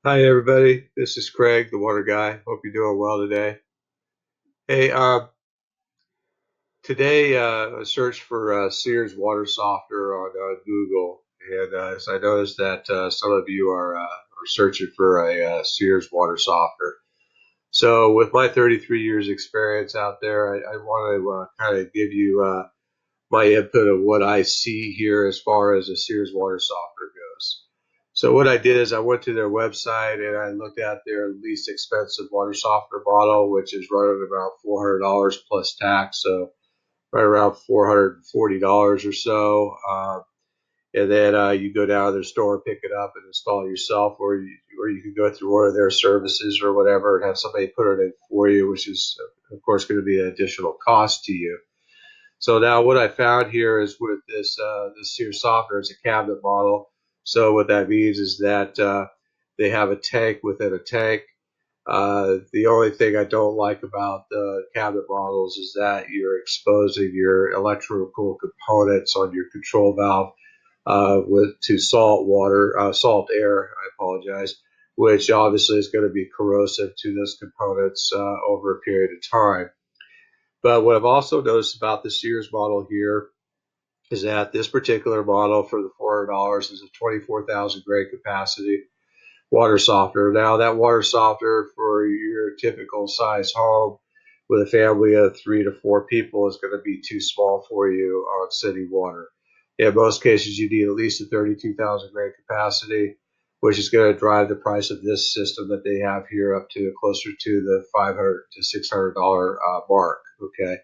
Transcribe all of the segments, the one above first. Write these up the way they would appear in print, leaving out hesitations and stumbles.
Hi everybody, this is Craig, the water guy. Hope you're doing well today. Hey, today I searched for Sears Water Softener on Google, and so I noticed that some of you are searching for a Sears Water Softener. So, with my 33 years experience out there, I want to kind of give you my input of what I see here as far as a Sears Water Softener goes. So what I did is I went to their website and I looked at their least expensive water softener bottle, which is running about $400 plus tax, so right around $440 or so. And then you go down to their store, pick it up, and install it yourself, or you can go through one of their services or whatever and have somebody put it in for you, which is of course going to be an additional cost to you. So now what I found here is with this Sears softener, it's a cabinet model. So what that means is that they have a tank within a tank. The only thing I don't like about the cabinet models is that you're exposing your electrical components on your control valve to salt air. I apologize, which obviously is going to be corrosive to those components over a period of time. But what I've also noticed about the Sears model here is that this particular model for the $400 is a 24,000 gray capacity water softener. Now that water softener for your typical size home with a family of 3 to 4 people is going to be too small for you on city water. In most cases, you need at least a 32,000 gray capacity, which is going to drive the price of this system that they have here up to closer to the $500 to $600 mark. Okay.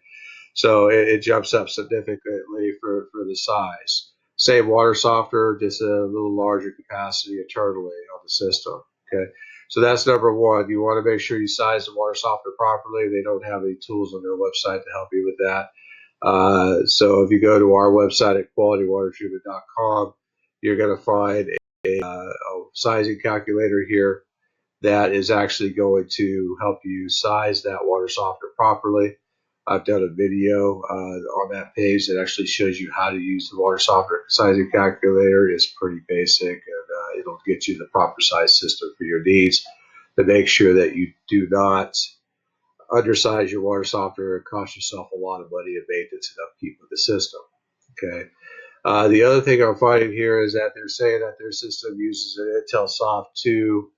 So it jumps up significantly for the size. Same water softener, just a little larger capacity internally on the system. Okay, so that's number one. You want to make sure you size the water softener properly. They don't have any tools on their website to help you with that. So if you go to our website at qualitywatertreatment.com, you're going to find a sizing calculator here that is actually going to help you size that water softener properly. I've done a video on that page that actually shows you how to use the water softener sizing calculator. It's pretty basic, and it'll get you the proper size system for your needs to make sure that you do not undersize your water softener and cost yourself a lot of money in maintenance and upkeep of the system. Okay. The other thing I'm finding here is that they're saying that their system uses an Intel Soft 2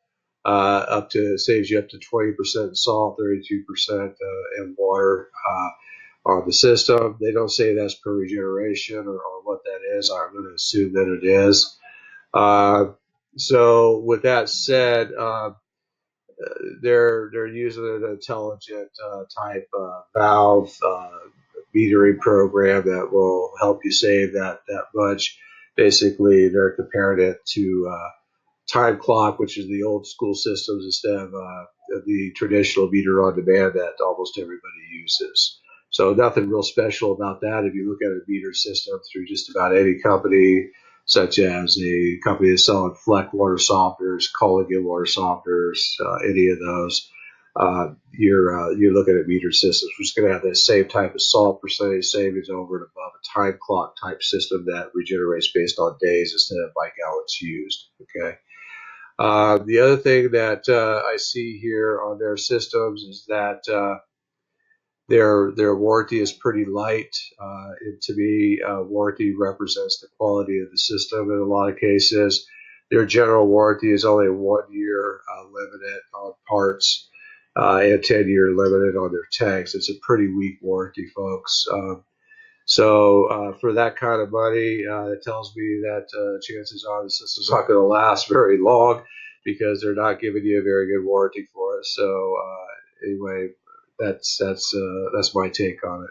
up to saves you up to 20% salt, 32% in water on the system. They don't say that's per regeneration or what that is. I'm going to assume that it is. So with that said, they're using an intelligent type valve metering program that will help you save that much. Basically, they're comparing it to time clock, which is the old school systems instead of the traditional meter on demand that almost everybody uses. So nothing real special about that. If you look at a meter system through just about any company, such as a company that's selling Fleck water softeners, Culligan water softeners, any of those, you're looking at meter systems, which is going to have the same type of salt percentage savings over and above a time clock type system that regenerates based on days instead of by gallons used. Okay. The other thing that I see here on their systems is that their warranty is pretty light. To me, warranty represents the quality of the system in a lot of cases. Their general warranty is only 1 year limited on parts and 10-year limited on their tanks. It's a pretty weak warranty, folks. So for that kind of money, it tells me that chances are the system's not going to last very long because they're not giving you a very good warranty for it. So anyway, that's my take on it.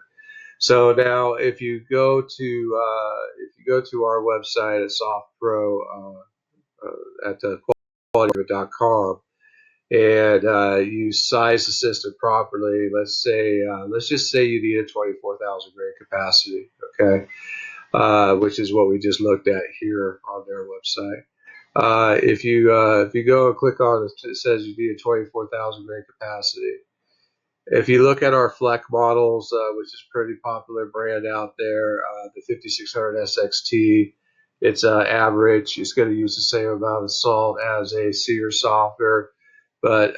So now, if you go to our website at SoftPro at qualitywater.com and you size the system properly, let's just say you need a 24,000 gray capacity, okay, which is what we just looked at here on their website. If you go and click on it, it says you need a 24,000 gray capacity. If you look at our Fleck models, which is a pretty popular brand out there, the 5600 SXT It's average. It's going to use the same amount of salt as a Sears softener, but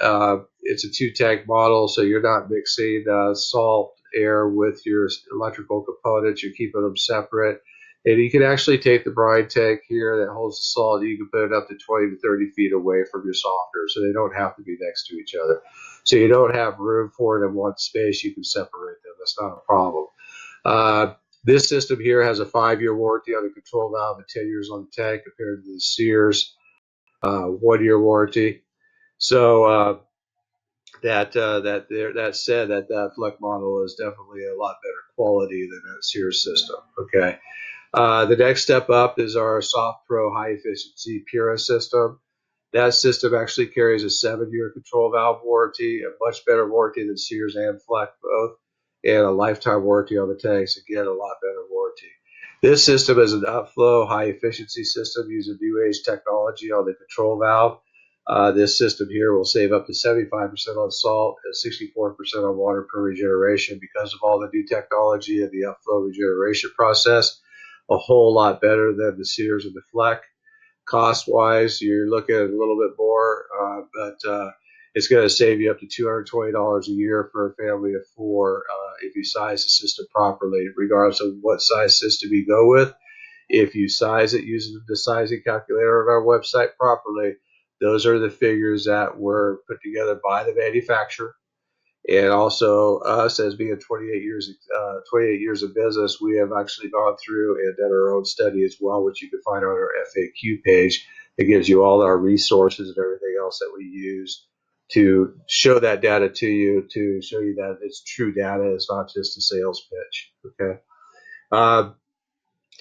it's a two-tank model, so you're not mixing salt, air with your electrical components. You're keeping them separate. And you can actually take the brine tank here that holds the salt. You can put it up to 20 to 30 feet away from your softener, so they don't have to be next to each other. So you don't have room for it in one space. You can separate them. That's not a problem. Uh, this system here has a 5-year warranty on the control valve and 10 years on the tank compared to the Sears 1-year warranty. So that said, that Fleck model is definitely a lot better quality than that Sears system. Okay. The next step up is our Soft Pro high efficiency Pura system. That system actually carries a 7-year control valve warranty, a much better warranty than Sears and Fleck both, and a lifetime warranty on the tanks. Again, a lot better warranty. This system is an upflow high efficiency system using new age technology on the control valve. This system here will save up to 75% on salt and 64% on water per regeneration because of all the new technology and the upflow regeneration process. A whole lot better than the Sears and the Fleck. Cost wise, you're looking at a little bit more, but it's going to save you up to $220 a year for a family of 4 if you size the system properly, regardless of what size system you go with. If you size it using the sizing calculator on our website properly, those are the figures that were put together by the manufacturer. And also us as being 28 years of business, we have actually gone through and done our own study as well, which you can find on our FAQ page. It gives you all our resources and everything else that we use to show that data to you, to show you that it's true data. It's not just a sales pitch. Okay.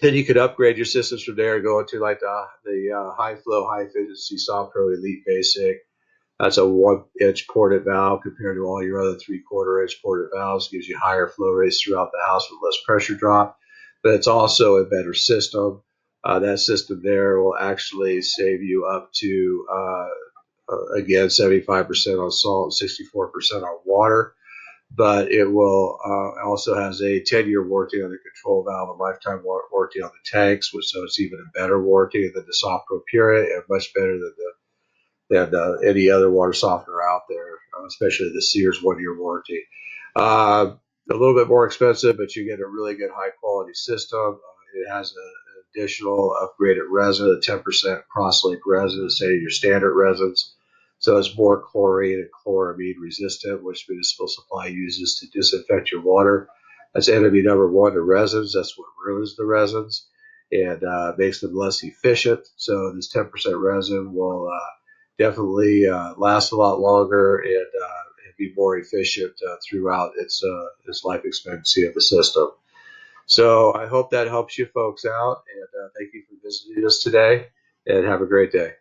Then you could upgrade your systems from there and go into like the high flow, high efficiency Soft Pro Elite Basic. That's a 1-inch ported valve compared to all your other 3/4-inch ported valves. Gives you higher flow rates throughout the house with less pressure drop. But it's also a better system. That system there will actually save you up to, again, 75% on salt and 64% on water. But it will also has a 10-year warranty on the control valve, a lifetime warranty on the tanks, so it's even a better warranty than the Soft Pro Pura and much better than any other water softener out there, especially the Sears 1-year warranty. A little bit more expensive, but you get a really good high quality system. It has an additional upgraded resin, a 10% cross-link resin instead of your standard resins. So it's more chlorine and chloramine resistant, which municipal supply uses to disinfect your water. That's enemy number one to resins. That's what ruins the resins and makes them less efficient. So this 10% resin will definitely last a lot longer and be more efficient throughout its life expectancy of the system. So I hope that helps you folks out, and thank you for visiting us today, and have a great day.